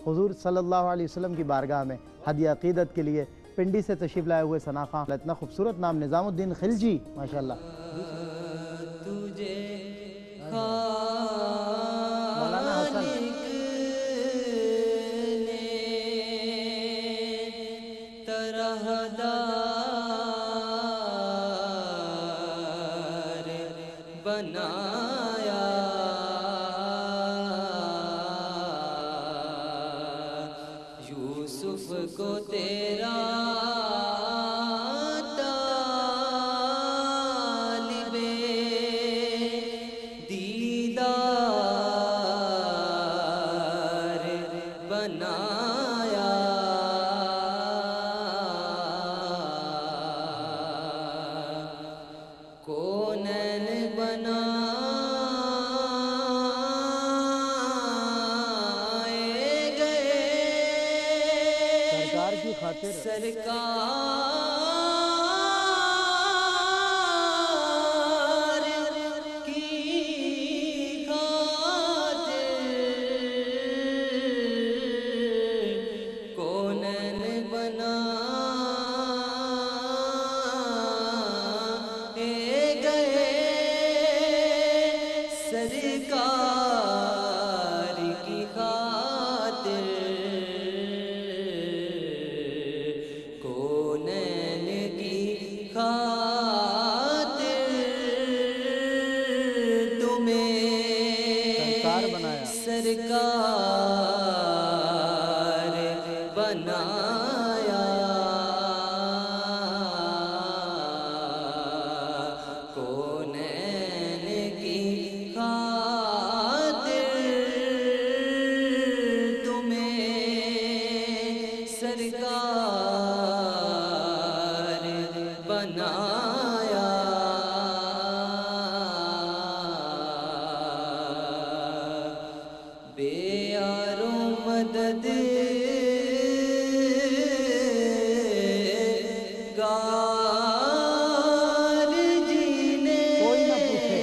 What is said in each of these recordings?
حضور صلی اللہ علیہ وسلم کی بارگاہ میں ہدیہ عقیدت کے لیے پنڈی سے تشریف لائے ہوئے ثنا خان، اتنا خوبصورت نام نظام الدین خلجی، ماشاءاللہ۔ مولانا حسن بنایا یوسف کو تیرا طالب دیدار بنایا کونین بنائے گئے سرکار کی خاطر، سرکار کی خاطر کونین بنائے گئے سرکار کی خاطر کونین کی خاطر تمہیں سرکار بنایا، سرکار بنایا کونین کی خاطر تمہیں سرکار بنایا بے یارو مدد گار جینے کوئی نہ پوچھے،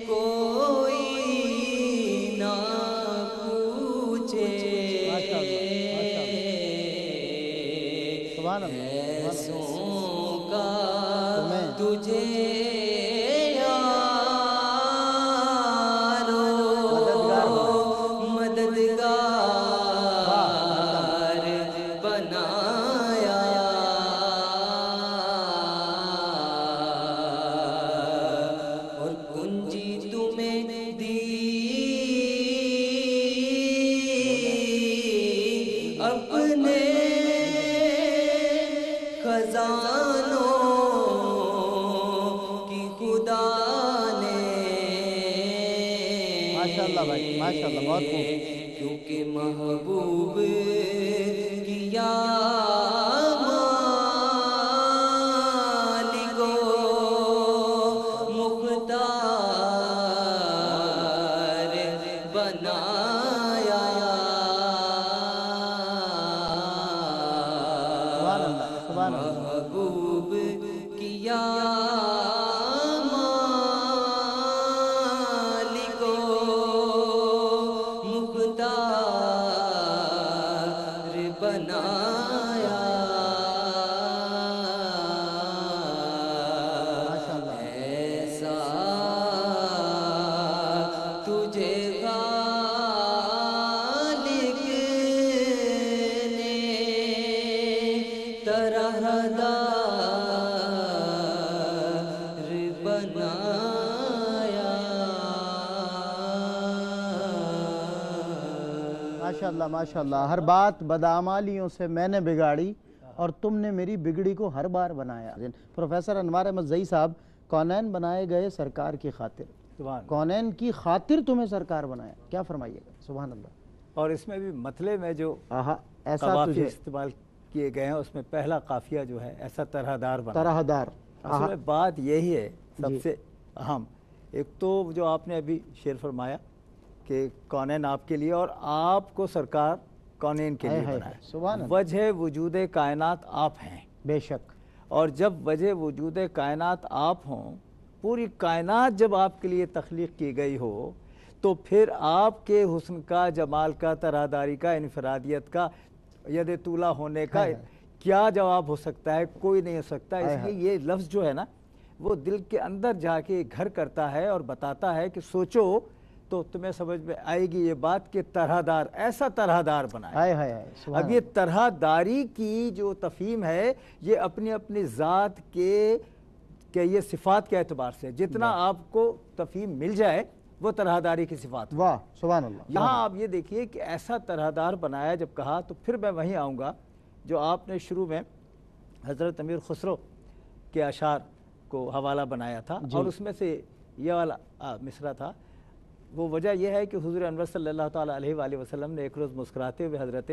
کوئی نہ پوچھے سبحان اللہ، ایسوں کا تمہیں تجھے مددگار بنایا اور کنجی تمہیں دی اپنے خزانوں کی خدا نے ماشاءاللہ بھائی، ماشاءاللہ، بہت خوب۔ کیونکہ محبوب کیا مالکو مختار بنایا سبحان اللہ، سبحان اللہ۔ محبوب کیا بنایا ایسا تجھے خالق نے طرح دار بنایا ماشاءاللہ، ماشاءاللہ، ہر بات بدعمالیوں سے میں نے بگاڑی اور تم نے میری بگڑی کو ہر بار بنایا۔ پروفیسر انوار احمد زئی صاحب، کونین بنائے گئے سرکار کی خاطر، کونین کی خاطر تمہیں سرکار بنایا، کیا فرمائیے گا؟ سبحان اللہ۔ اور اس میں بھی مطلع میں جو ایسا قوافی استعمال کیے گئے ہیں اس میں پہلا قافیہ جو ہے ایسا طرح دار بنا، طرح دار۔ اصل میں بات یہی ہے سب سے اہم، ایک تو جو آپ نے ابھی شعر فرمایا کہ کونین آپ کے لیے اور آپ کو سرکار کونین کے لیے بنایا، وجہ وجود کائنات آپ ہیں بے شک، اور جب وجہ وجود کائنات آپ ہوں، پوری کائنات جب آپ کے لیے تخلیق کی گئی ہو تو پھر آپ کے حسن کا، جمال کا، طرحداری کا، انفرادیت کا، ید طولہ ہونے کا کیا جواب ہو سکتا ہے؟ کوئی نہیں ہو سکتا. اس لیے یہ لفظ جو ہے نا وہ دل کے اندر جا کے گھر کرتا ہے اور بتاتا ہے کہ سوچو تو تمہیں سمجھ میں آئے گی یہ بات کہ طرحدار، ایسا طرحدار بنائے. اب یہ طرحداری کی جو تفہیم ہے یہ اپنی اپنی ذات کے یہ صفات کے اعتبار سے جتنا آپ کو تفہیم مل جائے وہ طرحداری کی صفات. واہ سبحان اللہ. یہاں آپ یہ دیکھیے کہ ایسا طرحدار بنایا جب کہا تو پھر میں وہیں آؤں گا جو آپ نے شروع میں حضرت امیر خسرو کے اشعار کو حوالہ بنایا تھا اور اس میں سے یہ والا مصرع تھا. وہ وجہ یہ ہے کہ حضور انور صلی اللہ تعالیٰ علیہ وآلہ وسلم نے ایک روز مسکراتے ہوئے حضرت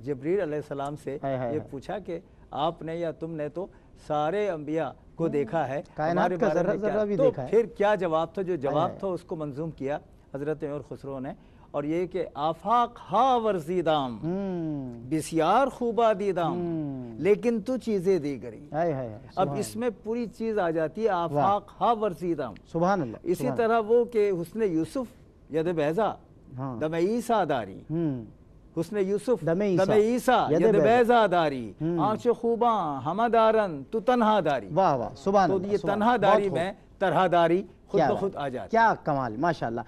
جبریل علیہ السلام سے یہ پوچھا کہ آپ نے یا تم نے تو سارے انبیاء کو دیکھا ہے، ہمارے بارے میں کیا؟ تو پھر کیا جواب تھا؟ جو جواب تھا اس کو منظوم کیا حضرت امیر خسرو نے، اور یہ کہ آفاق ہا ورزیدام بسیار خوبا دیدام لیکن تو چیزیں دیگری. اب اس میں پوری چیز آ جاتی ہے آفاق ہا ورزیدام. سبحان اللہ. اسی طرح وہ کہ حسن یوسف ید بیضا دم عیسیٰ داری، حسن یوسف دم عیسیٰ ید بیضا داری، آنچ خوباں ہمہ دارن تو تنہا داری. واہ واہ سبحان اللہ. تو یہ تنہا داری میں طرحداری خود بخود آ جاتی. کیا کمال، ماشاءاللہ.